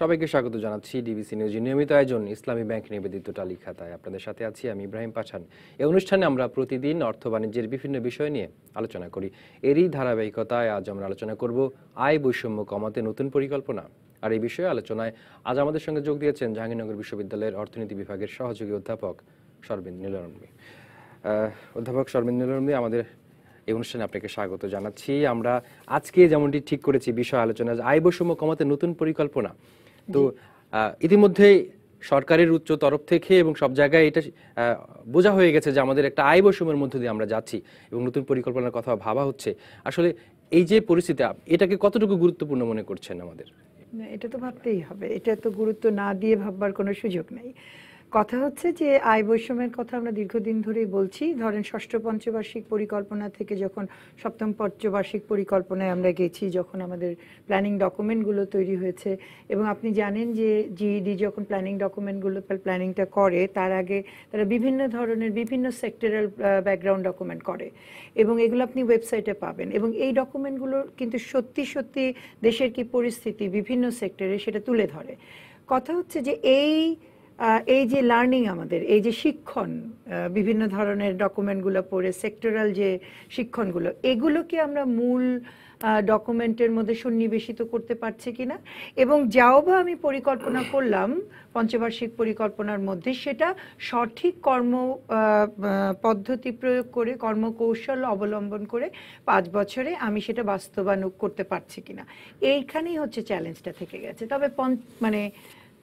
সবাইকে স্বাগত জানাচ্ছি ডিবিসি নিউজ নিয়মিত আয়োজন ইসলামী ব্যাংক নিবেদিত টালি খাতায়। আপনাদের সাথে আছি আমি ইব্রাহিম পাঠান। এই অনুষ্ঠানে আমরা প্রতিদিন অর্থ বাণিজ্যের বিভিন্ন বিষয় নিয়ে আলোচনা করি। এরই ধারাবাহিকতায় আজ আমরা আলোচনা করব আয় বৈষম্য কমাতে নতুন পরিকল্পনা। আর এই বিষয়ে আলোচনায় আজ আমাদের সঙ্গে যোগ দিয়েছেন জাহাঙ্গীরনগর বিশ্ববিদ্যালয়ের অর্থনীতি বিভাগের সহযোগী অধ্যাপক শর্বিন নীলরম্বী। অধ্যাপক শর্বিন নীলরম্বী, আমাদের এই অনুষ্ঠানে আপনাকে স্বাগত জানাচ্ছি। আমরা আজকে যেমনটি ঠিক করেছি বিষয় আলোচনা আয় বৈষম্য কমাতে নতুন পরিকল্পনা। তো ইতিমধ্যে সরকারের উচ্চ তরফ থেকে এবং সব জায়গায় এটা বোঝা হয়ে গেছে যে আমাদের একটা আয় বৈষম্যের মধ্য দিয়ে আমরা যাচ্ছি এবং নতুন পরিকল্পনার কথা ভাবা হচ্ছে। আসলে এই যে পরিস্থিতি, এটাকে কতটুকু গুরুত্বপূর্ণ মনে করছেন আমাদের? এটা তো ভাবতেই হবে, এটা তো গুরুত্ব না দিয়ে ভাববার কোনো সুযোগ নেই। কথা হচ্ছে যে আয় বৈষম্যের কথা আমরা দীর্ঘদিন ধরেই বলছি। ধরেন ষষ্ঠ পঞ্চবার্ষিক পরিকল্পনা থেকে যখন সপ্তম পঞ্চবার্ষিক পরিকল্পনায় আমরা গেছি, যখন আমাদের প্ল্যানিং ডকুমেন্টগুলো তৈরি হয়েছে, এবং আপনি জানেন যে জিইডি যখন প্ল্যানিং ডকুমেন্টগুলো প্ল্যানিংটা করে তার আগে তারা বিভিন্ন ধরনের বিভিন্ন সেক্টরাল ব্যাকগ্রাউন্ড ডকুমেন্ট করে এবং এগুলো আপনি ওয়েবসাইটে পাবেন। এবং এই ডকুমেন্টগুলো কিন্তু সত্যি সত্যি দেশের কি পরিস্থিতি বিভিন্ন সেক্টরে সেটা তুলে ধরে। কথা হচ্ছে যে এই যে লার্নিং, আমাদের এই যে শিক্ষণ, বিভিন্ন ধরনের ডকুমেন্টগুলো পড়ে সেক্টরাল যে শিক্ষণগুলো, এগুলোকে আমরা মূল ডকুমেন্টের মধ্যে সন্নিবেশিত করতে পারছি কিনা, এবং যাও বা আমি পরিকল্পনা করলাম পঞ্চবার্ষিক পরিকল্পনার মধ্যে, সেটা সঠিক কর্ম পদ্ধতি প্রয়োগ করে কর্মকৌশল অবলম্বন করে 5 বছরে আমি সেটা বাস্তবায়ন করতে পারছি কিনা, এইখানেই হচ্ছে চ্যালেঞ্জটা থেকে গেছে। তবে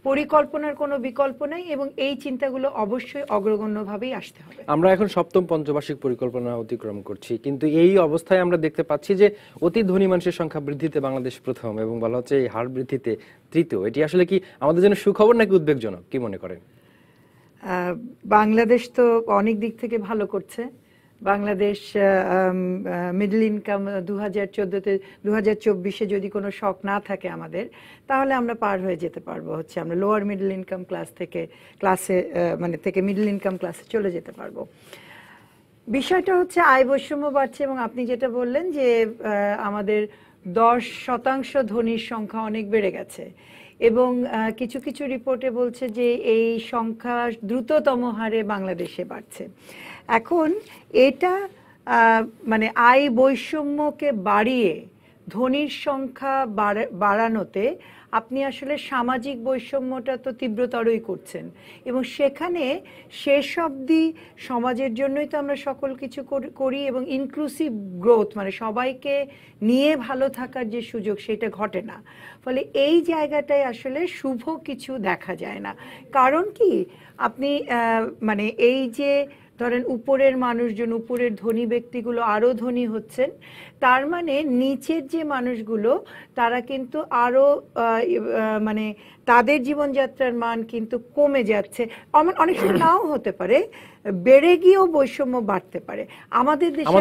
পরিকল্পনার কোনো বিকল্প নাই এবং এই চিন্তাগুলো অবশ্যই অগ্রগণ্যভাবেই আসতে হবে। আমরা এখন সপ্তম পঞ্চবার্ষিক পরিকল্পনা অতিক্রম করছি, কিন্তু এই অবস্থায় আমরা দেখতে পাচ্ছি যে অতি ধনী মানুষের সংখ্যা বৃদ্ধিতে বাংলাদেশ প্রথম এবং বলা হচ্ছে এই হার বৃদ্ধিতে তৃতীয়। এটি আসলে কি আমাদের জন্য সুখবর নাকি উদ্বেগজনক, কি মনে করেন? বাংলাদেশ তো অনেক দিক থেকে ভালো করছে। বাংলাদেশ মিডল ইনকাম 2014-তে 2024-এ যদি কোনো শক না থাকে আমাদের, তাহলে আমরা পার হয়ে যেতে পারবো, হচ্ছে আমরা লোয়ার মিডল ইনকাম থেকে মিডল ইনকাম ক্লাসে চলে যেতে পারবো। বিষয়টা হচ্ছে আয় বৈষম্য বাড়ছে এবং আপনি যেটা বললেন যে আমাদের 10% ধনীর সংখ্যা অনেক বেড়ে গেছে এবং কিছু কিছু রিপোর্টে বলছে যে এই সংখ্যা দ্রুততম হারে বাংলাদেশে বাড়ছে। এখন এটা আয় বৈষম্যকে বাড়িয়ে ধনীর সংখ্যা বাড়ানোতে আপনি আসলে সামাজিক বৈষম্যটা তো তীব্রতরই করছেন এবং সেখানে শেষ অবধি সমাজের জন্যই তো আমরা সকল কিছু করি এবং ইনক্লুসিভ গ্রোথ, সবাইকে নিয়ে ভালো থাকার যে সুযোগ সেটা ঘটে না। ফলে এই জায়গাটায় আসলে শুভ কিছু দেখা যায় না। কারণ কি, আপনি এই যে ধরেন উপরের মানুষজন, উপরের ধনী ব্যক্তিগুলো আরো ধনী হচ্ছেন, তার নিচের যে মানুষগুলো তারা কিন্তু আরো তাদের জীবনযাত্রার মান কিন্তু কমে যাচ্ছে। অনেক সময় নাও হতে পারে, বেড়ে গিয়েও বৈষম্য বাড়তে পারে। আমাদের দেশে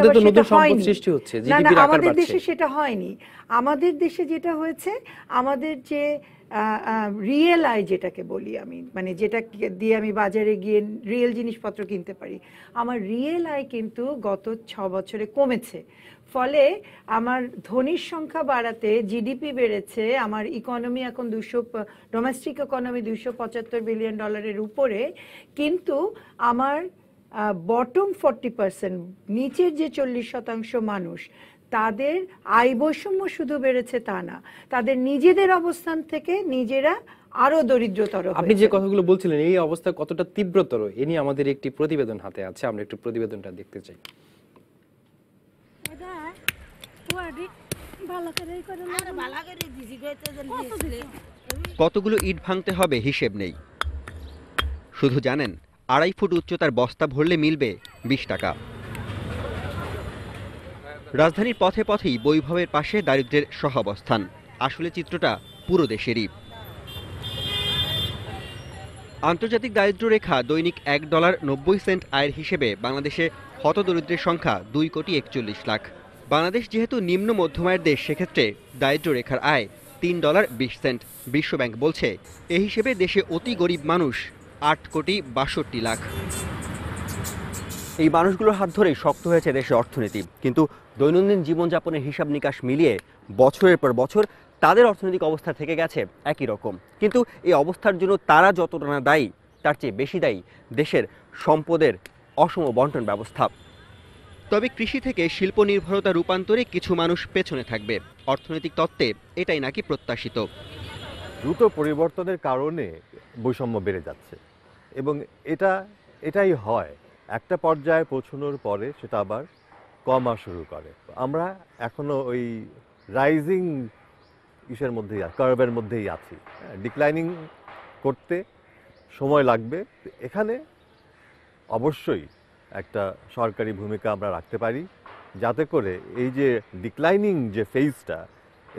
আমাদের দেশে সেটা হয়নি। আমাদের দেশে যেটা হয়েছে, আমাদের যে রিয়েল আয় যেটাকে বলি আমি, যেটা দিয়ে আমি বাজারে গিয়ে রিয়েল জিনিসপত্র কিনতে পারি, আমার রিয়েল আয় কিন্তু গত 6 বছরে কমেছে। ফলে আমার ধনীর সংখ্যা বাড়াতে জিডিপি বেড়েছে, আমার ইকোনমি এখন ডোমেস্টিক ইকোনমি $275 বিলিয়ন উপরে, কিন্তু আমার বটম 40%, নিচের যে 40% মানুষ, তাদের আয় বৈষম্য শুধু বেড়েছে তা না, তাদের নিজেদের অবস্থান থেকে নিজেরা আরো দরিদ্রতর। আপনি যে কথাগুলো বলছিলেন এই অবস্থা কতটা তীব্রতর, এ নিয়ে আমাদের একটি প্রতিবেদন হাতে আছে, আমরা একটু প্রতিবেদনটা দেখতে চাই। কতগুলো ইট ভাঙতে হবে হিসেব নেই, শুধু জানেন 2.5 ফুট উচ্চতার বস্তা ভরলে মিলবে 20 টাকা। রাজধানীর পথে পথেই বৈভবের পাশে দারিদ্র্যের সহাবস্থান। আসলে চিত্রটা পুরো দেশেরই। আন্তর্জাতিক দারিদ্র্য রেখা দৈনিক $1.90 আয়ের হিসেবে বাংলাদেশে হতদরিদ্রের সংখ্যা 2.41 লাখ। বাংলাদেশ যেহেতু নিম্ন মধ্যমায়ের দেশ, সেক্ষেত্রে দারিদ্র্য রেখার আয় $3.20। বিশ্বব্যাংক বলছে এই হিসেবে দেশে অতি গরিব মানুষ 8.62 লাখ। এই মানুষগুলোর হাত ধরেই শক্ত হয়েছে দেশের অর্থনীতি, কিন্তু দৈনন্দিন জীবনযাপনের হিসাব নিকাশ মিলিয়ে বছরের পর বছর তাদের অর্থনৈতিক অবস্থা থেকে গেছে একই রকম। কিন্তু এই অবস্থার জন্য তারা যতটা না দায়ী, তার চেয়ে বেশি দায়ী দেশের সম্পদের অসম বন্টন ব্যবস্থা। তবে কৃষি থেকে শিল্প নির্ভরতা রূপান্তরে কিছু মানুষ পেছনে থাকবে, অর্থনৈতিক তত্ত্বে এটাই নাকি প্রত্যাশিত। দ্রুত পরিবর্তনের কারণে বৈষম্য বেড়ে যাচ্ছে এবং এটাই হয়, একটা পর্যায়ে পৌঁছানোর পরে সেটা আবার কমা শুরু করে। আমরা এখনো ওই রাইজিং ইসের মধ্যেই, কার্ভের মধ্যেই আছি। ডিক্লাইনিং করতে সময় লাগবে। এখানে অবশ্যই একটা সরকারি ভূমিকা আমরা রাখতে পারি, যাতে করে এই যে ডিক্লাইনিং যে ফেজটা,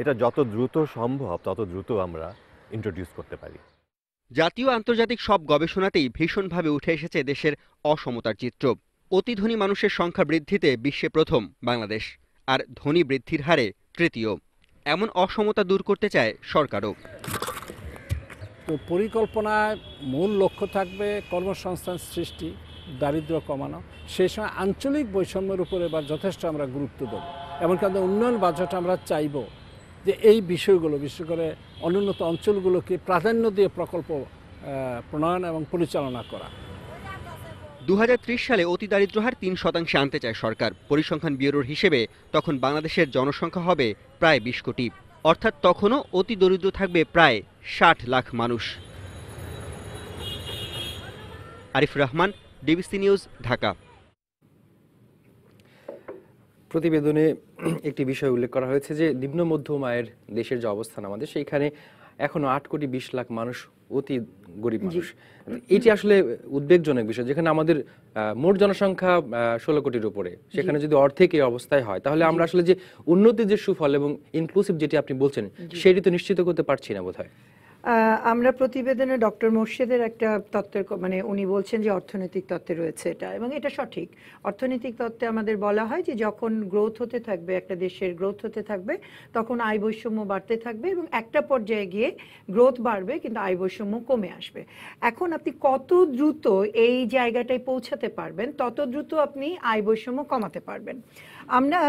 এটা যত দ্রুত সম্ভব তত দ্রুত আমরা ইন্ট্রোডিউস করতে পারি। জাতীয় আন্তর্জাতিক সব গবেষণাতেই ভীষণভাবে উঠে এসেছে দেশের অসমতার চিত্র। অতি ধনী মানুষের সংখ্যা বৃদ্ধিতে বিশ্বে প্রথম বাংলাদেশ, আর ধনী বৃদ্ধির হারে তৃতীয়। এমন অসমতা দূর করতে চায় সরকারও। তো পরিকল্পনায় মূল লক্ষ্য থাকবে কর্মসংস্থান সৃষ্টি, দারিদ্র্য কমানো। সেই সময় আঞ্চলিক বৈষম্যের উপরে এবার যথেষ্ট আমরা গুরুত্ব দেব। এমনকি আমাদের উন্নয়ন বাজেট আমরা চাইব যে এই বিষয়গুলো, বিশেষ করে অনুন্নত অঞ্চলগুলোকে প্রাধান্য দিয়ে প্রকল্প প্রণয়ন এবং পরিচালনা করা। 2030 সালে অতি দারিদ্র্য হার 3% আনতে চায় সরকার। পরিসংখ্যান ব্যুরোর হিসেবে তখন বাংলাদেশের জনসংখ্যা হবে প্রায় 20 কোটি, অর্থাৎ তখনও অতি দরিদ্র থাকবে প্রায় 60 লাখ মানুষ। Arif Rahman, DBC news, Dhaka. প্রতিবেদনে একটি বিষয় উল্লেখ করা হয়েছে যে নিম্ন মধ্যম আয়ের দেশের যে অবস্থান আমাদের, সেইখানে এখনো 8,20,00,000 মানুষ অতি গরিব মানুষ। এটি আসলে উদ্বেগজনক বিষয়, যেখানে আমাদের মোট জনসংখ্যা 16 কোটির উপরে, সেখানে যদি অর্ধেক এই অবস্থায় হয়, তাহলে আমরা আসলে যে উন্নতির যে সুফল এবং ইনক্লুসিভ যেটি আপনি বলছেন, সেটি তো নিশ্চিত করতে পারছি না বোধহয়। আমরা প্রতিবেদনে ডক্টর মোর্শেদের একটা তত্ত্বের মানে উনি বলছেন যে অর্থনৈতিক তত্ত্বে রয়েছে এটা, এবং এটা সঠিক। অর্থনৈতিক তত্ত্বে আমাদের বলা হয় যে যখন গ্রোথ হতে থাকবে, একটা দেশের গ্রোথ হতে থাকবে, তখন আয় বৈষম্য বাড়তে থাকবে এবং একটা পর্যায়ে গিয়ে গ্রোথ বাড়বে কিন্তু আয় বৈষম্য কমে আসবে। এখন আপনি কত দ্রুত এই জায়গাটায় পৌঁছাতে পারবেন, তত দ্রুত আপনি আয় বৈষম্য কমাতে পারবেন। আমরা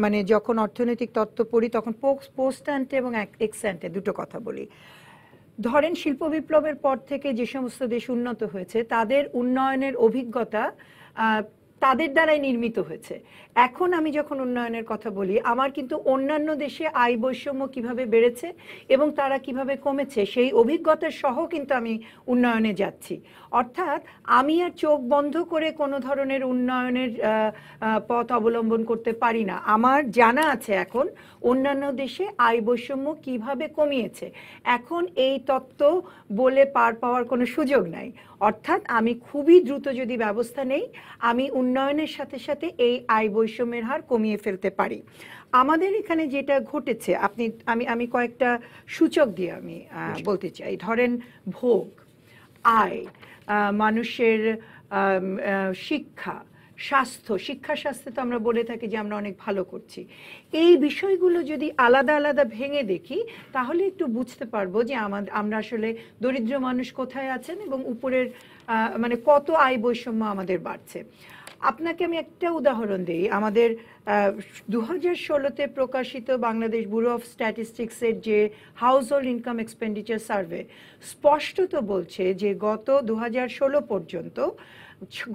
মানে যখন অর্থনৈতিক তত্ত্ব পড়ি তখন পোস্ট অ্যান্টে এবং এক্স অ্যান্টে দুটো কথা বলি। ধরেন শিল্প বিপ্লবের পর থেকে যে সমস্ত দেশ উন্নত হয়েছে, তাদের উন্নয়নের অভিজ্ঞতা তাদের দ্বারাই নির্মিত হয়েছে। এখন আমি যখন উন্নয়নের কথা বলি, আমার কিন্তু অন্যান্য দেশে আয় বৈষম্য কিভাবে বেড়েছে এবং তারা কিভাবে কমেছে সেই অভিজ্ঞতার সহ কিন্তু আমি উন্নয়নে যাচ্ছি। অর্থাৎ আমি আর চোখ বন্ধ করে কোনো ধরনের উন্নয়নের পথ অবলম্বন করতে পারি না। আমার জানা আছে এখন অন্যান্য দেশে আয় বৈষম্য কিভাবে কমিয়েছে। এখন এই তত্ত্ব বলে পার পাওয়ার কোনো সুযোগ নাই। অর্থাৎ আমি খুবই দ্রুত যদি ব্যবস্থা নেই, আমি উন্নয়নের সাথে সাথে এই আয় বৈষম্যের হার কমিয়ে ফেলতে পারি। আমাদের এখানে যেটা ঘটেছে, আমি কয়েকটা সূচক দিয়ে আমি বলতে চাই। ধরেন ভোগ, আয়, মানুষের শিক্ষা, শিক্ষা স্বাস্থ্যে তো আমরা বলে থাকি যে আমরা অনেক ভালো করছি। এই বিষয়গুলো যদি আলাদা আলাদা ভেঙে দেখি, তাহলে একটু বুঝতে পারবো যে আমরা আসলে দরিদ্র মানুষ কোথায় আছেন এবং উপরের মানে কত আয় বৈষম্য আমাদের বাড়ছে। আপনাকে আমি একটা উদাহরণ দিই। আমাদের 2016-তে প্রকাশিত বাংলাদেশ ব্যুরো অফ স্ট্যাটিস্টিক্সের যে house hold income expenditure survey স্পষ্টত বলছে যে গত 2016 পর্যন্ত,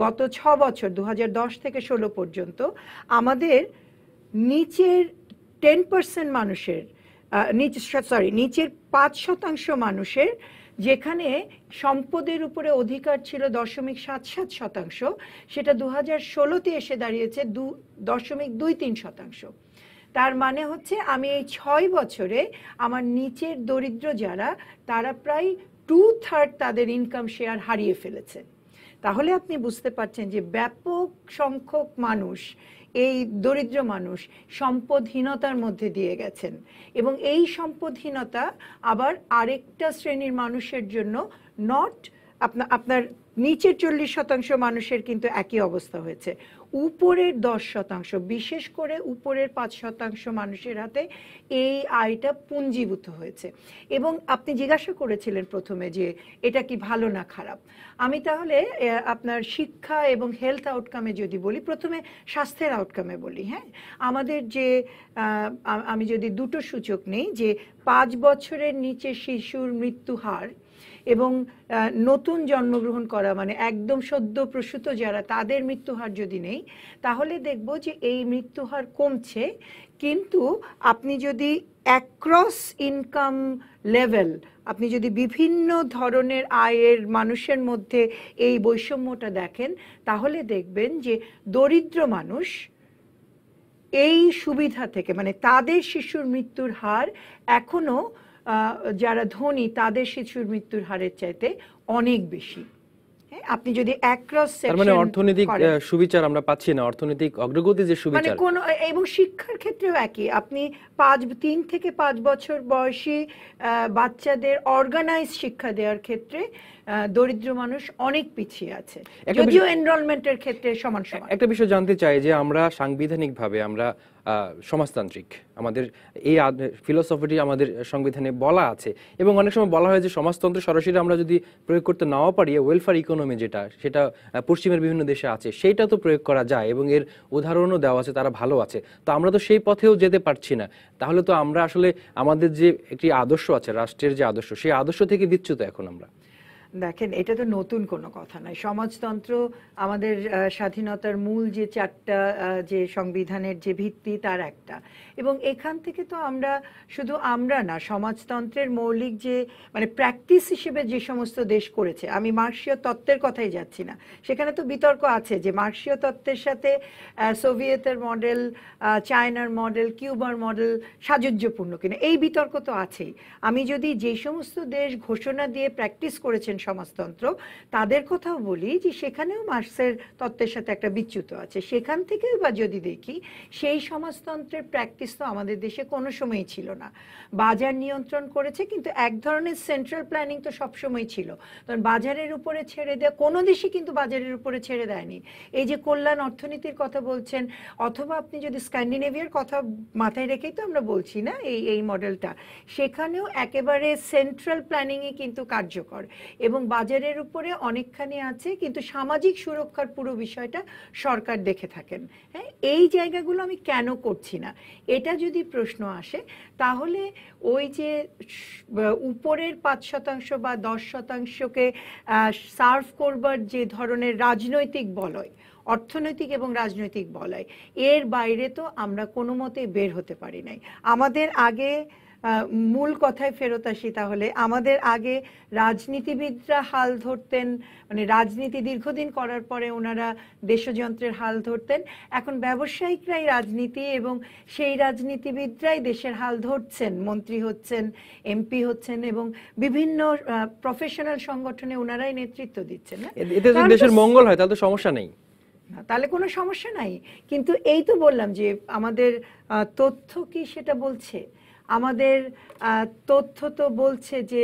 গত 6 বছর 2010 থেকে 16 পর্যন্ত আমাদের নিচের 10% মানুষের, নিচের 5% মানুষের যেখানে সম্পদের উপরে অধিকার ছিল 0.77%, সেটা 2016-তে এসে দাঁড়িয়েছে 0.23%। তার মানে হচ্ছে আমি এই 6 বছরে আমার নিচের দরিদ্র যারা, তারা প্রায় 2/3 তাদের ইনকাম শেয়ার হারিয়ে ফেলেছে। তাহলে আপনি বুঝতে পারছেন যে ব্যাপক সংখ্যক মানুষ, এই দরিদ্র মানুষ সম্পদহীনতার মধ্যে দিয়ে গেছেন, এবং এই সম্পদহীনতা আবার আরেকটা শ্রেণীর মানুষের জন্য আপনার নিচের 40% মানুষের কিন্তু একই অবস্থা হয়েছে। উপরের 10%, বিশেষ করে উপরের 5% মানুষের হাতে এই আয়টা পুঞ্জীভূত হয়েছে। এবং আপনি জিজ্ঞাসা করেছিলেন প্রথমে যে এটা কি ভালো না খারাপ। আমি তাহলে আপনার শিক্ষা এবং হেলথ আউটকামে যদি বলি, প্রথমে স্বাস্থ্যের আউটকামে বলি। হ্যাঁ, আমাদের যে আমি যদি দুটো সূচক নেই, যে 5 বছরের নিচে শিশুর মৃত্যু হার এবং নতুন জন্মগ্রহণ করা মানে একদম সদ্য প্রসূত যারা, তাদের মৃত্যুহার যদি নেই, তাহলে দেখব যে এই মৃত্যুহার কমছে। কিন্তু আপনি যদি অ্যাক্রস ইনকাম লেভেল, আপনি যদি বিভিন্ন ধরনের আয়ের মানুষের মধ্যে এই বৈষম্যটা দেখেন, তাহলে দেখবেন যে দরিদ্র মানুষ এই সুবিধা থেকে, মানে তাদের শিশুর মৃত্যুর হার এখনো যারা ধনী তাদের শিশুর মৃত্যুর হারের চাইতে অনেক বেশি। আপনি যদি অ্যাক্রস তার মানে অর্থনৈতিক সুবিচার আমরা পাচ্ছি না, অর্থনৈতিক অগ্রগতি যে সুবিচার, মানে কোন, এবং শিক্ষার ক্ষেত্রেও একই। আপনি 3 থেকে 5 বছর বয়সী বাচ্চাদের অর্গানাইজ শিক্ষা দেওয়ার ক্ষেত্রে দরিদ্র মানুষ অনেক পিছিয়ে আছে, যদিও এনরোলমেন্টের ক্ষেত্রে সমান সমান। একটা বিষয় জানতে চাই যে আমরা সাংবিধানিকভাবে আমরা সমাজতান্ত্রিক, আমাদের এই ফিলোসফিটি আমাদের সংবিধানে বলা আছে, এবং অনেক সময় বলা হয় যে সমাজতন্ত্র সরাসরি আমরা যদি প্রয়োগ করতে নাও পারি, ওয়েলফেয়ার ইকোনমি সেটা পশ্চিমের বিভিন্ন দেশে আছে, সেইটা তো প্রয়োগ করা যায় এবং এর উদাহরণও দেওয়া আছে, তারা ভালো আছে। তো আমরা তো সেই পথেও যেতে পারছি না। তাহলে তো আমরা আসলে আমাদের যে একটি আদর্শ আছে, রাষ্ট্রের যে আদর্শ, সেই আদর্শ থেকে বিচ্যুত এখন আমরা। দেখেন, এটা তো নতুন কোনো কথা নয়। সমাজতন্ত্র আমাদের স্বাধীনতার মূল যে 4টা যে সংবিধানের যে ভিত্তি, তার একটা। এবং এখান থেকে তো আমরা শুধু আমরা না, সমাজতন্ত্রের মৌলিক যে মানে প্র্যাকটিস হিসেবে যে সমস্ত দেশ করেছে, আমি মার্ক্সীয় তত্ত্বের কথাই যাচ্ছি না, সেখানে তো বিতর্ক আছে যে মার্ক্সীয় তত্ত্বের সাথে সোভিয়েতের মডেল, চায়নার মডেল, কিউবার মডেল সাযুজ্যপূর্ণ কিনা, এই বিতর্ক তো আছেই। আমি যদি যে সমস্ত দেশ ঘোষণা দিয়ে প্র্যাকটিস করেছেন সমাজতন্ত্র, তাদের কথাও বলি যে সেখানেও মার্ক্সের তত্ত্বের সাথে একটা বিচ্যুত আছে। সেখান থেকেও বা যদি দেখি, সেই সমাজতন্ত্রের প্র্যাকটিস তো আমাদের দেশে কোনো সময়ই ছিল না। বাজার নিয়ন্ত্রণ করেছে, কিন্তু এক ধরনের সেন্ট্রাল প্ল্যানিং তো সবসময় ছিল। কারণ বাজারের উপরে ছেড়ে দেওয়া, কোনো দেশই কিন্তু বাজারের উপরে ছেড়ে দেয়নি। এই যে কল্যাণ অর্থনীতির কথা বলছেন, অথবা আপনি যদি স্ক্যান্ডিনেভিয়ার কথা মাথায় রেখেই তো আমরা বলছি না এই মডেলটা, সেখানেও একেবারে সেন্ট্রাল প্ল্যানিংই কিন্তু কার্যকর এবং বাজারের উপরে অনেকখানি আছে, কিন্তু সামাজিক সুরক্ষার পুরো বিষয়টা সরকার দেখে থাকেন। হ্যাঁ, এই জায়গাগুলো আমি কেন করছি না, এটা যদি প্রশ্ন আসে, তাহলে ওই যে উপরের 5% বা 10%কে সার্ভ করবার যে ধরনের রাজনৈতিক বলয়, অর্থনৈতিক এবং রাজনৈতিক বলয়, এর বাইরে তো আমরা কোনো মতে বের হতে পারি নাই। আমাদের আগে মূল কথায় ফেরত আসি, তাহলে আমাদের আগে রাজনীতিবিদরা হাল ধরতেন, মানে রাজনীতি দীর্ঘদিন করার পরে ওনারা দেশযন্ত্রের হাল ধরতেন। এখন ব্যবসায়িকরাই রাজনীতি এবং সেই রাজনীতিবিদরাই দেশের হাল ধরছেন, মন্ত্রী হচ্ছেন, এমপি হচ্ছেন এবং বিভিন্ন প্রফেশনাল সংগঠনে ওনারাই নেতৃত্ব দিচ্ছেন। না, এতে যদি দেশের মঙ্গল হয় তাহলে তো সমস্যা নেই, তাহলে কোনো সমস্যা নাই। কিন্তু এই তো বললাম যে আমাদের তথ্য কি সেটা বলছে, আমাদের তথ্য তো বলছে যে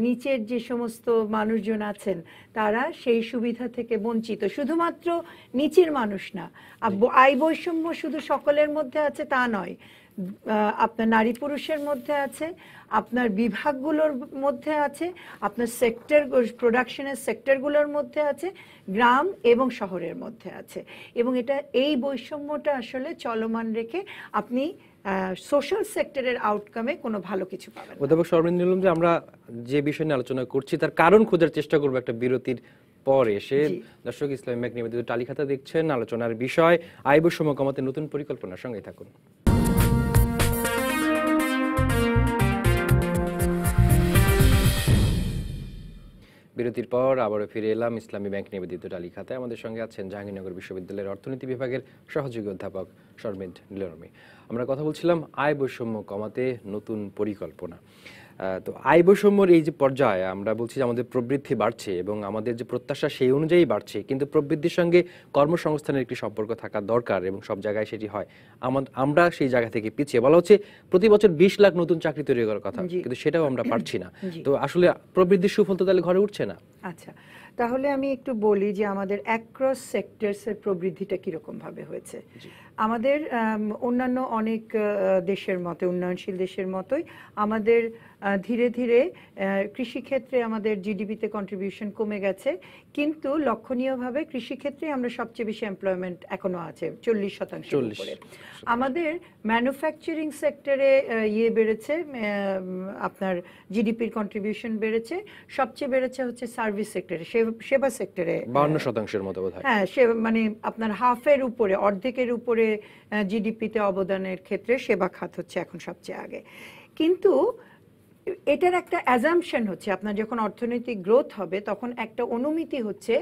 নিচের যে সমস্ত মানুষজন আছেন তারা সেই সুবিধা থেকে বঞ্চিত। শুধুমাত্র নিচের মানুষ না, আয় বৈষম্য শুধু সকলের মধ্যে আছে তা নয়, আপনার নারী পুরুষের মধ্যে আছে, আপনার বিভাগগুলোর মধ্যে আছে, আপনার সেক্টর প্রোডাকশনের সেক্টরগুলোর মধ্যে আছে, গ্রাম এবং শহরের মধ্যে আছে। এবং এই বৈষম্যটা আসলে চলমান রেখে আপনি সোশ্যাল সেক্টরের আউটকামে কোনো ভালো কিছু পাবেন না। অধ্যাপক শর্মিন নিলম, যে আমরা যে বিষয় নিয়ে আলোচনা করছি তার কারণ খোঁজার চেষ্টা করবো একটা বিরতির পর এসে। দর্শক, ইসলামী ব্যাংক নিবেদিত টালিখাতা দেখছেন, আলোচনার বিষয় আয় বৈষম্য কমাতে নতুন পরিকল্পনার সঙ্গে থাকুন। বিরতির পর আবারও ফিরে এলাম ইসলামী ব্যাংক নিবেদিত টালিখাতায়। আমাদের সঙ্গে আছেন জাহাঙ্গীরনগর বিশ্ববিদ্যালয়ের অর্থনীতি বিভাগের সহযোগী অধ্যাপক শর্মিন নীলরমি। আমরা কথা বলছিলাম আয় বৈষম্য কমাতে নতুন পরিকল্পনা। তো আয় বৈষম্যর এই যে পর্যায়ে আমরা বলছি যে আমাদের প্রবৃদ্ধি বাড়ছে এবং আমাদের যে প্রত্যাশা সেই অনুযায়ী বাড়ছে, কিন্তু প্রবৃদ্ধির সঙ্গে কর্মসংস্থানের একটি সম্পর্ক থাকা দরকার এবং সব জায়গায় সেটি হয়। আমরা সেই জায়গা থেকে পিছিয়ে। বলা হচ্ছে প্রতি বছর 20 লাখ নতুন চাকরি তৈরি করার কথা, কিন্তু সেটাও আমরা পারছি না। তো আসলে প্রবৃদ্ধির সুফল তো তাহলে ঘরে উঠছে না। আচ্ছা, তাহলে আমি একটু বলি যে আমাদের অ্যাক্রস সেক্টরসের প্রবৃদ্ধিটা কীরকম ভাবে হয়েছে। আমাদের অন্যান্য অনেক দেশের মতো, উন্নয়নশীল দেশের মতোই আমাদের ধীরে ধীরে কৃষিক্ষেত্রে আমাদের জিডিপিতে কন্ট্রিবিউশন কমে গেছে, কিন্তু লক্ষণীয়ভাবে কৃষিক্ষেত্রে আমরা সবচেয়ে বেশি এমপ্লয়মেন্ট এখনো আছে 40% উপরে। আমাদের ম্যানুফ্যাকচারিং সেক্টরে বেড়েছে, আপনার জিডিপির কন্ট্রিবিউশন বেড়েছে, সবচেয়ে বেড়েছে হচ্ছে সার্ভিস সেক্টরে, সেবা সেক্টরে 52% মতো বোধহয়। হ্যাঁ, সে মানে আপনার হাফের উপরে, অর্ধেকের উপরে জিডিপিতে অবদানের ক্ষেত্রে সেবা খাত হচ্ছে এখন সবচেয়ে আগে। কিন্তু এটার একটা অ্যাজাম্পশন হচ্ছে আপনার যখন অর্থনৈতিক গ্রোথ হবে তখন একটা অনুমিতি হচ্ছে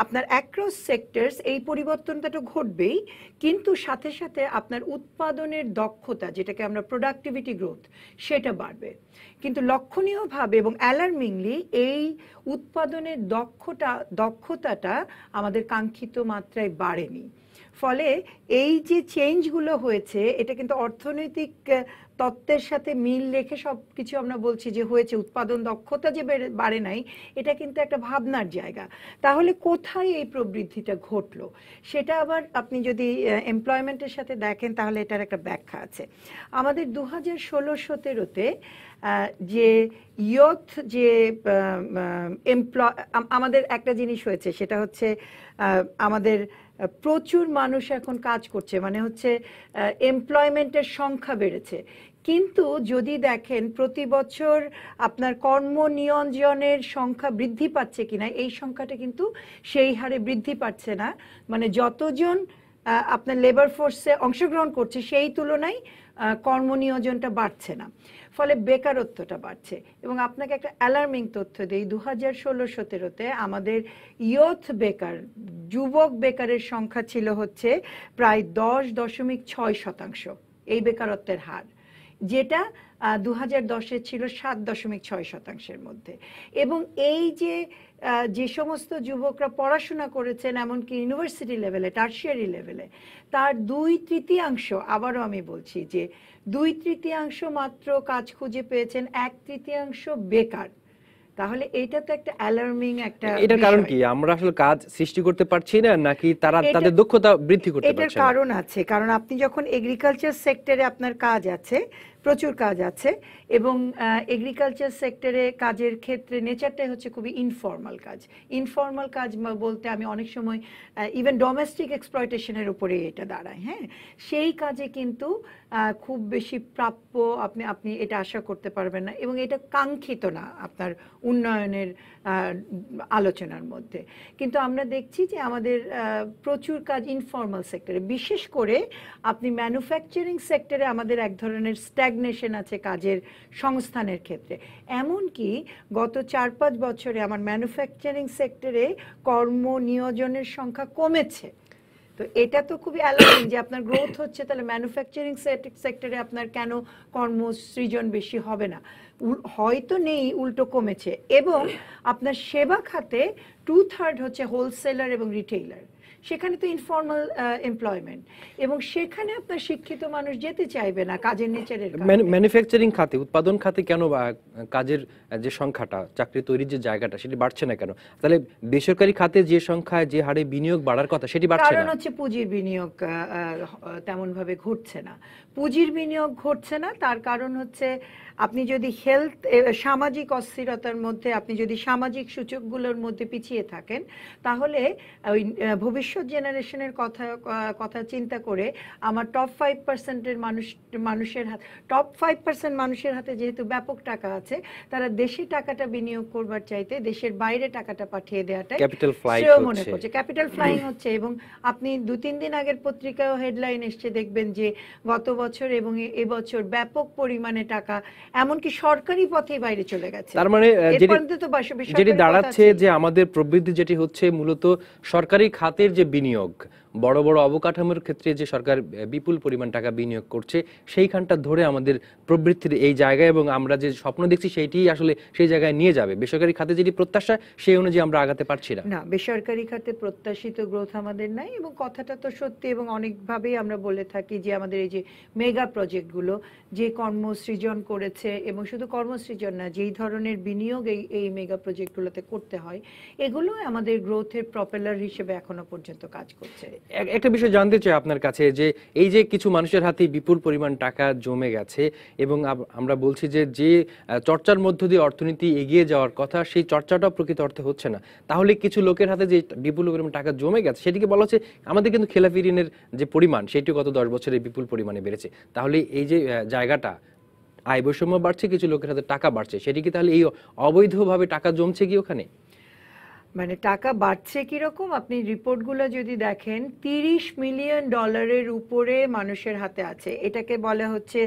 আপনার অ্যাক্রস সেক্টরস এই পরিবর্তনটা তো ঘটবেই, কিন্তু সাথে সাথে আপনার উৎপাদনের দক্ষতা, যেটাকে আমরা প্রোডাক্টিভিটি গ্রোথ, সেটা বাড়বে। কিন্তু লক্ষণীয়ভাবে এবং অ্যালার্মিংলি এই উৎপাদনের দক্ষতাটা আমাদের কাঙ্ক্ষিত মাত্রায় বাড়েনি। ফলে এই যে চেঞ্জগুলো হয়েছে এটা কিন্তু অর্থনৈতিক তত্ত্বের সাথে মিল রেখে সব কিছু আমরা বলছি যে হয়েছে, উৎপাদন দক্ষতা যে বাড়ে নাই, এটা কিন্তু একটা ভাবনার জায়গা। তাহলে কোথায় এই প্রবৃদ্ধিটা ঘটলো সেটা আবার আপনি যদি এমপ্লয়মেন্টের সাথে দেখেন তাহলে এটার একটা ব্যাখ্যা আছে। আমাদের 2016-17-তে যে ইয়থ যে আমাদের একটা জিনিস হয়েছে সেটা হচ্ছে আমাদের প্রচুর মানুষ এখন কাজ করছে, মানে হচ্ছে এমপ্লয়মেন্টের সংখ্যা বেড়েছে, কিন্তু যদি দেখেন প্রতি বছর আপনার কর্মনিয়োজনের সংখ্যা বৃদ্ধি পাচ্ছে কিনা, এই সংখ্যাটা কিন্তু সেই হারে বৃদ্ধি পাচ্ছে না। মানে যতজন আপনার লেবার ফোর্সে অংশগ্রহণ করছে সেই তুলনায় কর্মনিয়োজনটা বাড়ছে না, ফলে বেকারত্বটা বাড়ছে। এবং আপনাকে একটা অ্যালার্মিং তথ্য দিই, 2016-17-তে আমাদের ইয়থ বেকার, যুবক বেকারের সংখ্যা ছিল হচ্ছে প্রায় 10.6% এই বেকারত্বের হার, যেটা 2010-এ ছিল 7.6%-এর মধ্যে। এবং এই যে সমস্ত যুবকরা পড়াশোনা করেছেন এমনকি ইউনিভার্সিটি লেভেলে, টার্সিয়ারি লেভেলে, তার 2/3, আবারও আমি বলছি যে 2/3 মাত্র কাজ খুঁজে পেয়েছেন, 1/3 বেকার। তাহলে এটা তো একটা অ্যালার্মিং একটা। এটার কারণ কি? আমরা আসলে কাজ সৃষ্টি করতে পারছি না, নাকি তারা তাদের দক্ষতা বৃদ্ধি করতে পারছে না? এটার কারণ আছে, কারণ আপনি যখন এগ্রিকালচার সেক্টরে আপনার কাজ আছে, প্রচুর কাজ আছে, এবং এগ্রিকালচার সেক্টরে কাজের ক্ষেত্রে নেচারটাই হচ্ছে খুবই ইনফর্মাল কাজ। ইনফর্মাল কাজ বলতে আমি অনেক সময় ইভেন ডোমেস্টিক এক্সপ্লয়টেশনের উপরে এটা দাঁড়ায়। হ্যাঁ, সেই কাজে কিন্তু খুব বেশি প্রাপ্য আপনি এটা আশা করতে পারবেন না, এবং এটা কাঙ্ক্ষিত না আপনার উন্নয়নের আলোচনার মধ্যে। কিন্তু আমরা দেখছি যে আমাদের প্রচুর কাজ ইনফর্মাল সেক্টরে, বিশেষ করে আপনি ম্যানুফ্যাকচারিং সেক্টরে আমাদের এক ধরনের স্ট্যাগনেশন আছে কাজের সংস্থানের ক্ষেত্রে। এমনকি গত 4-5 বছরে আমার ম্যানুফ্যাকচারিং সেক্টরে কর্মনিয়োজনের সংখ্যা কমেছে। তো এটা তো খুবই অ্যালার্মিং যে আপনার গ্রোথ হচ্ছে, তাহলে ম্যানুফ্যাকচারিং সেক্টরে আপনার কেন কর্মসৃজন বেশি হবে না? হয়তো নেই, উল্টো কমেছে। এবং আপনার সেবা খাতে 2/3 হচ্ছে হোলসেলার এবং রিটেইলার, সেখানে তো ইনফর্মাল এমপ্লয়মেন্ট, এবং সেখানে আপনার শিক্ষিত মানুষ যেতে চাইবে না কাজের নেচারের। ম্যানুফ্যাকচারিং খাতে, উৎপাদন খাতে কেন কাজের যে সংখ্যাটা, চাকরি তৈরির যে জায়গাটা, সেটি বাড়ছে না কেন? তাহলে বেসরকারি খাতে যে সংখ্যায় যে হারে বিনিয়োগ বাড়ার কথা সেটি বাড়ছে না। কারণ হচ্ছে পুঁজির বিনিয়োগ তেমন ভাবে ঘটছে না। পুঁজির বিনিয়োগ ঘটছে না, তার কারণ হচ্ছে আপনি যদি সামাজিক অস্থিরতার মধ্যে, আপনি যদি সামাজিক সূচকগুলোর মধ্যে পিছিয়ে থাকেন, তাহলে ওই ভবিষ্যৎ জেনারেশনের কথা চিন্তা করে আমার টপ 5%-এর টপ 5% মানুষের হাতে যেহেতু ব্যাপক টাকা আছে, তারা দেশে টাকাটা বিনিয়োগ করবার চাইতে দেশের বাইরে টাকাটা পাঠিয়ে দেওয়াটাই শ্রেয় মনে করছে। ক্যাপিটাল ফ্লাইং হচ্ছে। এবং আপনি 2-3 দিন আগের পত্রিকায় হেডলাইন এসছে, দেখবেন যে গত বছর এবং এবছর ব্যাপক পরিমাণে টাকা এমনকি সরকারি পথেই বাইরে চলে গেছে। তার মানে যেটি দাঁড়াচ্ছে যে আমাদের প্রবৃদ্ধি যেটি হচ্ছে মূলত সরকারি খাতের যে বিনিয়োগ, বড় বড় অবকাঠামোর ক্ষেত্রে যে সরকার বিপুল পরিমাণ টাকা বিনিয়োগ করছে সেইখানটা ধরে আমাদের প্রবৃত্তির এই জায়গায় এবং আমরা যে স্বপ্ন দেখছি সেইটিই আসলে সেই জায়গায় নিয়ে যাবে। বেসরকারি খাতে যেটি প্রত্যাশা সেই অনুযায়ী আমরা আগাতে পারছি না। না, বেসরকারি খাতে প্রত্যাশিত গ্রোথ আমাদের নাই, এবং কথাটা তো সত্যি, এবং অনেকভাবেই আমরা বলে থাকি যে আমাদের এই যে মেগা প্রজেক্টগুলো যে কর্মসৃজন করেছে, এবং শুধু কর্মসৃজন না, যেই ধরনের বিনিয়োগ এই মেগা প্রজেক্টগুলোতে করতে হয়, এগুলো আমাদের গ্রোথের প্রপেলার হিসেবে এখনো পর্যন্ত কাজ করছে। একটা বিষয় জানতে চাই আপনার কাছে, যে এই যে কিছু মানুষের হাতে বিপুল পরিমাণ টাকা জমে গেছে এবং আমরা বলছি যে যে চর্চার মধ্য দিয়ে অর্থনীতি এগিয়ে যাওয়ার কথা সেই চর্চাটাও প্রকৃত অর্থে হচ্ছে না, তাহলে কিছু লোকের হাতে যে বিপুল পরিমাণ টাকা জমে গেছে সেটিকে বলা হচ্ছে আমাদের কিন্তু খেলাপি ঋণের যে পরিমাণ সেটি গত 10 বছরে বিপুল পরিমাণে বেড়েছে। তাহলে এই যে জায়গাটা আয় বৈষম্য বাড়ছে, কিছু লোকের হাতে টাকা বাড়ছে, সেটি কি তাহলে এই অবৈধভাবে টাকা জমছে কি ওখানে? মানে টাকা বাড়ছে কিরকম, আপনি রিপোর্টগুলো যদি দেখেন, $30 মিলিয়ন উপরে মানুষের হাতে আছে। এটাকে বলা হচ্ছে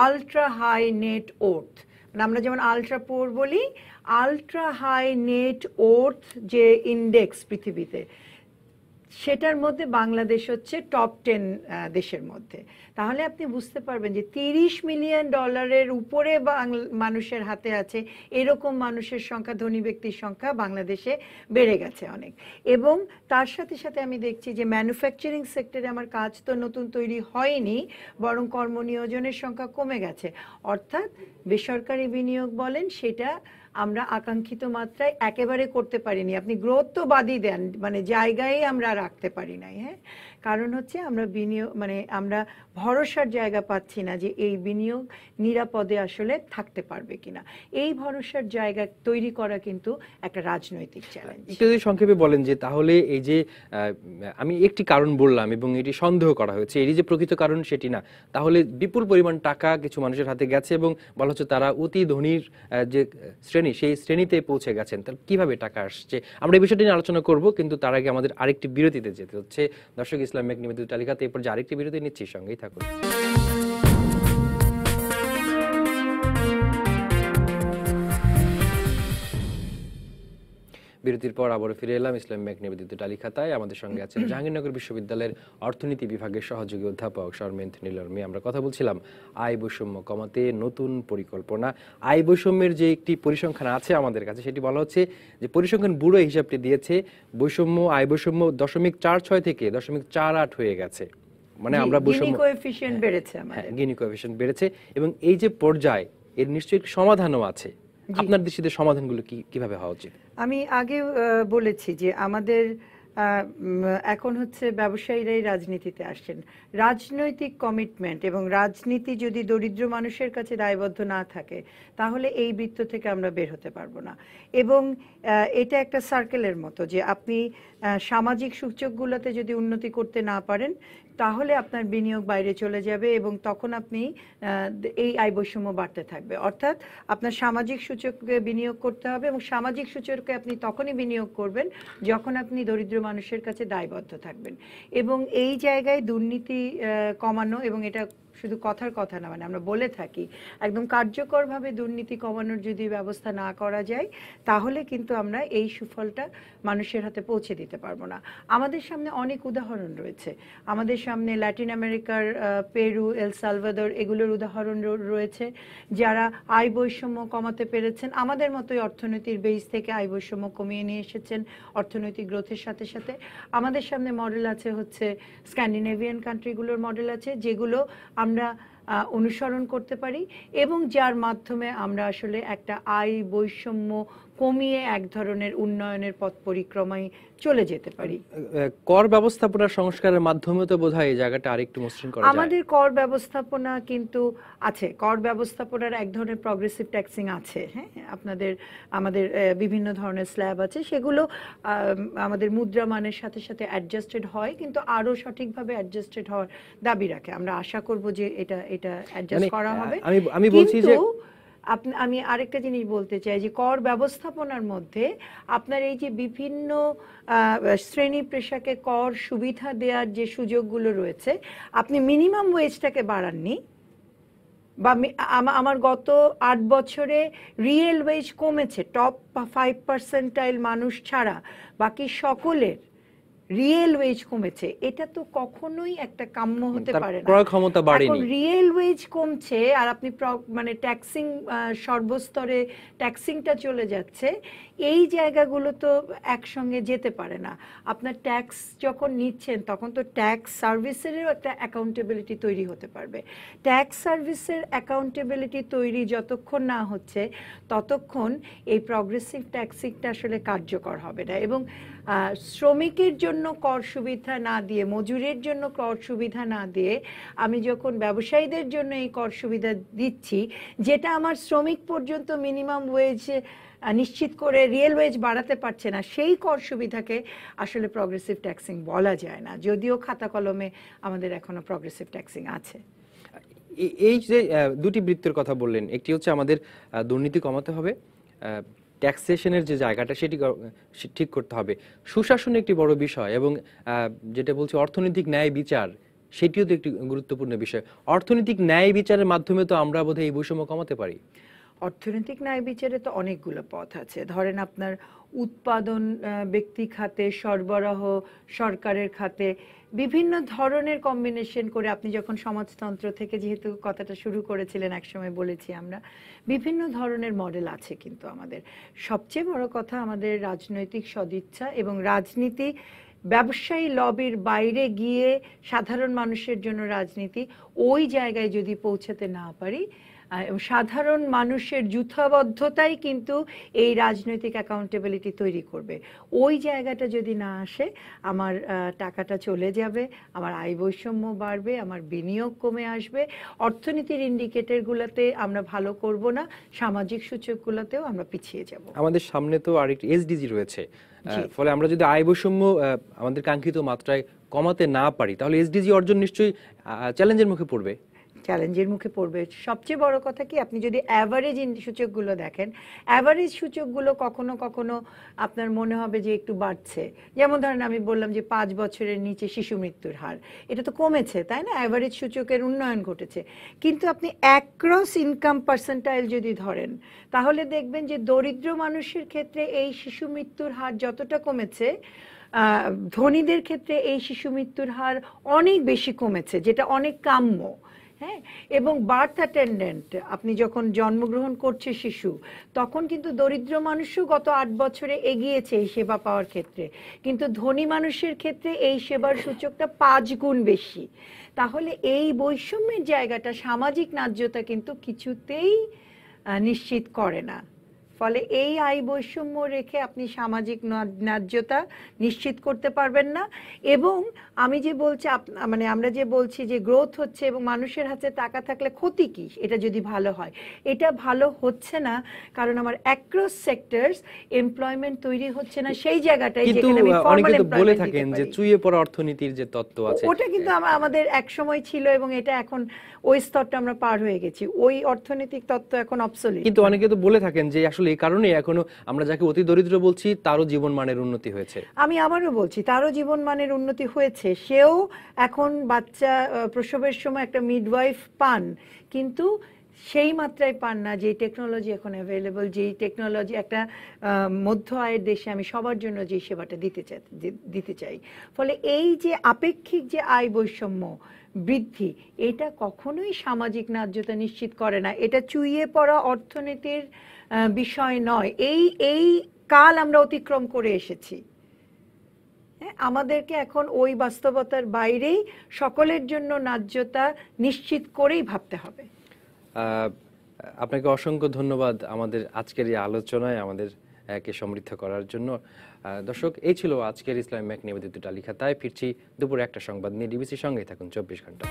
আলট্রা হাই নেট ওর্থ। আমরা যেমন আলট্রা পোর বলি, আলট্রা হাই নেট ওর্থ যে ইন্ডেক্স পৃথিবীতে, সেটার মধ্যে বাংলাদেশ হচ্ছে টপ 10 দেশের মধ্যে। তাহলে আপনি বুঝতে পারবেন যে $30 মিলিয়ন উপরে মানুষের হাতে আছে, এরকম মানুষের সংখ্যা, ধনী ব্যক্তির সংখ্যা বাংলাদেশে বেড়ে গেছে অনেক। এবং তার সাথে সাথে আমি দেখছি যে ম্যানুফ্যাকচারিং সেক্টরে আমার কাজ তো নতুন তৈরি হয়নি, বরং কর্মনিয়োজনের সংখ্যা কমে গেছে। অর্থাৎ বেসরকারি বিনিয়োগ বলেন, সেটা আমরা আকাঙ্ক্ষিত মাত্রায় একেবারে করতে পারিনি। আপনি গ্রোথ তো বাদই দেন, মানে জায়গায় আমরা রাখতে পারি নাই। হ্যাঁ, কারণ হচ্ছে আমরা বিনিয়োগ, মানে আমরা ভরসার জায়গা পাচ্ছি না যে এই বিনিয়োগ নিরাপদে আসলে থাকতে পারবে কিনা। এই ভরসার জায়গা তৈরি করা কিন্তু একটা রাজনৈতিক চ্যালেঞ্জ। একটু যদি সংক্ষেপে বলেন যে তাহলে এই যে আমি একটি কারণ বললাম এবং এটি সন্দেহ করা হয়েছে, এটি যে প্রকৃত কারণ সেটি না, তাহলে বিপুল পরিমাণ টাকা কিছু মানুষের হাতে গেছে এবং বলা হচ্ছে তারা অতি ধনীর যে শ্রেণী সেই শ্রেণীতে পৌঁছে গেছেন, তাহলে কিভাবে টাকা আসছে? আমরা এই বিষয়টি নিয়ে আলোচনা করব, কিন্তু তার আগে আমাদের আরেকটি বিরতিতে যেতে হচ্ছে। দর্শক, ইসলাম ব্যাংক নিবেদিত তালিকাতে এরপর যে আরেকটি বিরতি নিচ্ছি, সঙ্গেই থাকুন। বিরতির পর আবারও ফিরে এলাম ইসলাম ব্যাংক নিবেদিত তালিকাতায়। আমাদের সঙ্গে আছেন জাহাঙ্গীরনগর বিশ্ববিদ্যালয়ের অর্থনীতি বিভাগের সহযোগী অধ্যাপক শর্মেন্দ্র নীলর্মী। আমরা কথা বলছিলাম আয় বৈষম্য কমাতে নতুন পরিকল্পনা। আয় বৈষম্যের যে একটি পরিসংখ্যান আছে আমাদের কাছে, সেটি বলা হচ্ছে যে পরিসংখ্যান ব্যুরো হিসাবটি দিয়েছে বৈষম্য, আয় বৈষম্য 0.46 থেকে 0.48 হয়ে গেছে। মানে আমরা বৈষম্য কোএফিশিয়েন্ট বেড়েছে, আমাদের গিনি কোএফিশিয়েন্ট বেড়েছে, এবং এই যে পর্যায়, এর নিশ্চয়ই একটি সমাধানও আছে। আপনার দৃষ্টিতে সমাধানগুলো কিভাবে হওয়া উচিত? আমি আগে বলেছি যে আমাদের এখন হচ্ছে ব্যবসায়ীরাই রাজনীতিতে আসছেন। রাজনৈতিক কমিটমেন্ট এবং রাজনীতি যদি দরিদ্র মানুষের কাছে দায়বদ্ধ না থাকে, তাহলে এই বৃত্ত থেকে আমরা বের হতে পারবো না। এবং এটা একটা সার্কেলের মতো, যে আপনি সামাজিক সূচকগুলোতে যদি উন্নতি করতে না পারেন, তাহলে আপনার বিনিয়োগ বাইরে চলে যাবে এবং তখন আপনি এই আয় বৈষম্য বাড়তে থাকবে। অর্থাৎ আপনার সামাজিক সূচকে বিনিয়োগ করতে হবে, এবং সামাজিক সূচকে আপনি তখনই বিনিয়োগ করবেন যখন আপনি দরিদ্র মানুষের কাছে দায়বদ্ধ থাকবেন। এবং এই জায়গায় দুর্নীতি কমানো, এবং এটা শুধু কথার কথা না, মানে আমরা বলে থাকি একদম কার্যকরভাবে দুর্নীতি কমানোর যদি ব্যবস্থা না করা যায়, তাহলে কিন্তু আমরা এই সুফলটা মানুষের হাতে পৌঁছে দিতে পারবো না। আমাদের সামনে অনেক উদাহরণ রয়েছে, আমাদের সামনে ল্যাটিন আমেরিকার পেরু, এল সালভাদর, এগুলোর উদাহরণ রয়েছে, যারা আয় বৈষম্য কমাতে পেরেছেন, আমাদের মতোই অর্থনীতির বেস থেকে আয় বৈষম্য কমিয়ে নিয়ে এসেছেন অর্থনৈতিক গ্রোথের সাথে সাথে। আমাদের সামনে মডেল আছে, হচ্ছে স্ক্যান্ডিনেভিয়ান কান্ট্রিগুলোর মডেল আছে, যেগুলো আমরা অনুসরণ করতে পারি এবং যার মাধ্যমে আমরা আসলে একটা আয় বৈষম্য কমিয়ে এক ধরনের উন্নয়নের পথ পরিক্রমায় চলে যেতে পারি। কর ব্যবস্থাপনার সংস্কারের মাধ্যমে তো বোধহয় এই জায়গাটা আরেকটু মসৃণ করা যায়। আমাদের কর ব্যবস্থাপনা কিন্তু আছে, কর ব্যবস্থাপনার এক ধরনের প্রগ্রেসিভ ট্যাক্সিং আছে। হ্যাঁ, আমাদের বিভিন্ন ধরনের স্ল্যাব আছে, সেগুলো আমাদের মুদ্রামানের সাথে সাথে অ্যাডজাস্টেড হয়, কিন্তু আরো সঠিকভাবে অ্যাডজাস্টেড হওয়ার দাবি রাখে। আমরা আশা করব যে এটা অ্যাডজাস্ট করা হবে। আমি বলছি যে আমি আরেকটা জিনিস বলতে চাই, যে কর ব্যবস্থাপনার মধ্যে আপনার এই যে বিভিন্ন শ্রেণী পেশাকে কর সুবিধা দেওয়ার যে সুযোগগুলো রয়েছে, আপনি মিনিমাম ওয়েজটাকে বাড়াননি, বা আমার গত 8 বছরে রিয়েল ওয়েজ কমেছে টপ 5% মানুষ ছাড়া, বাকি সকলের রিয়েল ওয়েজ কমেছে, এটা তো কখনোই একটা কাম্য হতে তার পারে না। ক্রয় ক্ষমতা এখন বাড়েনি। রিয়েল ওয়েজ কমছে আর আপনি মানে ট্যাক্সিং সর্বস্তরে ট্যাক্সিংটা চলে যাচ্ছে, এই জায়গাগুলো তো একসঙ্গে যেতে পারে না। আপনার ট্যাক্স যখন নিচ্ছেন তখন তো ট্যাক্স সার্ভিসেরও একটা অ্যাকাউন্টেবিলিটি তৈরি হতে পারবে। ট্যাক্স সার্ভিসের অ্যাকাউন্টেবিলিটি তৈরি যতক্ষণ না হচ্ছে ততক্ষণ এই প্রগ্রেসিভ ট্যাক্সিংটা আসলে কার্যকর হবে না। এবং শ্রমিকের জন্য কর সুবিধা না দিয়ে, মজুরের জন্য কর সুবিধা না দিয়ে আমি যখন ব্যবসায়ীদের জন্য এই কর সুবিধা দিচ্ছি, যেটা আমার শ্রমিক পর্যন্ত মিনিমাম ওয়েজ নিশ্চিত করে রিয়েল ওয়েজ বাড়াতে পারছে না, সেই কর সুবিধাকে আসলে প্রগ্রেসিভ ট্যাক্সিং বলা যায় না, যদিও খাতা কলমে আমাদের এখনো প্রগ্রেসিভ ট্যাক্সিং আছে। এই যে দুটি বৃত্তের কথা বললেন, একটি হচ্ছে আমাদের দুর্নীতি কমাতে হবে, ট্যাক্সেশনের যে জায়গাটা সেটি ঠিক করতে হবে, সুশাসন একটি বড় বিষয়, এবং যেটা বলছি অর্থনৈতিক ন্যায় বিচার সেটিও তো একটি গুরুত্বপূর্ণ বিষয়। অর্থনৈতিক ন্যায় বিচারের মাধ্যমে তো আমরা বোধহয় এই বৈষম্য কমাতে পারি। অর্থনৈতিক ন্যায় বিচারে তো অনেকগুলো পথ আছে। ধরেন আপনার উৎপাদন ব্যক্তি খাতে, সরবরাহ সরকারের খাতে, বিভিন্ন ধরনের কম্বিনেশন করে আপনি যখন সমাজতন্ত্র থেকে যেহেতু কথাটা শুরু করেছিলেন, একসময় বলেছি আমরা বিভিন্ন ধরনের মডেল আছে। কিন্তু আমাদের সবচেয়ে বড় কথা আমাদের রাজনৈতিক সদিচ্ছা এবং রাজনীতি ব্যবসায়ী লবির বাইরে গিয়ে সাধারণ মানুষের জন্য রাজনীতি, ওই জায়গায় যদি পৌঁছাতে না পারি, সাধারণ মানুষের যূথবদ্ধতাই কিন্তু এই রাজনৈতিক অ্যাকাউন্টেবিলিটি তৈরি করবে। ওই জায়গাটা যদি না আসে, আমার টাকাটা চলে যাবে, আমার আয় বৈষম্য বাড়বে, আমার বিনিয়োগ কমে আসবে, অর্থনীতির ইন্ডিকেটরগুলোতে আমরা ভালো করব না, সামাজিক সূচকগুলোতেও আমরা পিছিয়ে যাব। আমাদের সামনে তো আরেকটি এসডিজি রয়েছে, ফলে আমরা যদি আয় বৈষম্য আমাদের কাঙ্ক্ষিত মাত্রায় কমাতে না পারি, তাহলে এসডিজি অর্জন নিশ্চয়ই চ্যালেঞ্জের মুখে পড়বে। চ্যালেঞ্জের মুখে পড়বে। সবচেয়ে বড় কথা কি, আপনি যদি অ্যাভারেজ সূচকগুলো দেখেন, অ্যাভারেজ সূচকগুলো কখনো কখনো আপনার মনে হবে যে একটু বাড়ছে। যেমন ধরেন আমি বললাম যে 5 বছরের নিচে শিশু মৃত্যুর হার, এটা তো কমেছে, তাই না? অ্যাভারেজ সূচকের উন্নয়ন ঘটেছে। কিন্তু আপনি অ্যাক্রস ইনকাম পার্সেন্টাইল যদি ধরেন, তাহলে দেখবেন যে দরিদ্র মানুষের ক্ষেত্রে এই শিশু মৃত্যুর হার যতটা কমেছে, ধনীদের ক্ষেত্রে এই শিশু মৃত্যুর হার অনেক বেশি কমেছে, যেটা অনেক কাম্য। হ্যাঁ, এবং বার্থ অ্যাটেন্ডেন্ট, আপনি যখন জন্মগ্রহণ করছে শিশু, তখন কিন্তু দরিদ্র মানুষও গত 8 বছরে এগিয়েছে এই সেবা পাওয়ার ক্ষেত্রে, কিন্তু ধনী মানুষের ক্ষেত্রে এই সেবার সূচকটা 5 গুণ বেশি। তাহলে এই বৈষম্যের জায়গাটা, সামাজিক ন্যায্যতা কিন্তু কিছুতেই নিশ্চিত করে না। ফলে এই আয় বৈষম্য রেখে আপনি সামাজিক ন্যায্যতা নিশ্চিত করতে পারবেন না। এবং আমি যে বলছি, মানে আমরা যে বলছি যে গ্রোথ হচ্ছে এবং মানুষের হাতে টাকা থাকলে ক্ষতি কি, এটা যদি ভালো হয়, এটা ভালো হচ্ছে না, কারণ আমার অ্যাক্রস সেক্টরস এমপ্লয়মেন্ট তৈরি হচ্ছে না সেই জায়গাটাই যেখানে আমি ফর্মাল এমপ্লয়মেন্ট বলে থাকেন যে চুইয়ে পড়া অর্থনীতির যে তত্ত্ব আছে, ওটা কিন্তু আমাদের এক সময় ছিল এবং এটা এখন ওই স্তরটা আমরা পার হয়ে গেছি, ওই অর্থনৈতিক তত্ত্ব এখন অবসলিট। কিন্তু অনেকে তো বলে থাকেন যে আসলে এই কারণে এখনো আমরা যাকে অতি দরিদ্র বলছি তারও জীবনমানের উন্নতি হয়েছে। আমি আবারও বলছি, তারও জীবনমানের উন্নতি হয়েছে, সেও এখন বাচ্চা প্রসবের সময় একটা মিডওয়াইফ পান, কিন্তু সেই মাত্রায় পান না যে টেকনোলজি এখন অ্যাভেলেবল, যেই টেকনোলজি একটা মধ্য আয়ের দেশে আমি সবার জন্য যে সেবাটা দিতে চাই। ফলে এই যে আপেক্ষিক যে আয় বৈষম্য বৃদ্ধি, এটা কখনোই সামাজিক ন্যায্যতা নিশ্চিত করে না, এটা চুইয়ে পড়া অর্থনীতির বিষয় নয়। এই কাল আমরা অতিক্রম করে এসেছি। আমাদেরকে এখন ওই বাস্তবতার বাইরেই সকলের জন্য ন্যায্যতা নিশ্চিত করেই ভাবতে হবে। আপনাকে অসংখ্য ধন্যবাদ আমাদের আজকের এই আলোচনায় আমাদের কে সমৃদ্ধ করার জন্য। দর্শক, এই ছিল আজকের ইসলামী ব্যাংক নিবেদিত টালিখাতায়। ফিরছি দুপুরে একটা সংবাদ নিয়ে। ডিবিসির সঙ্গেই থাকুন 24 ঘন্টা।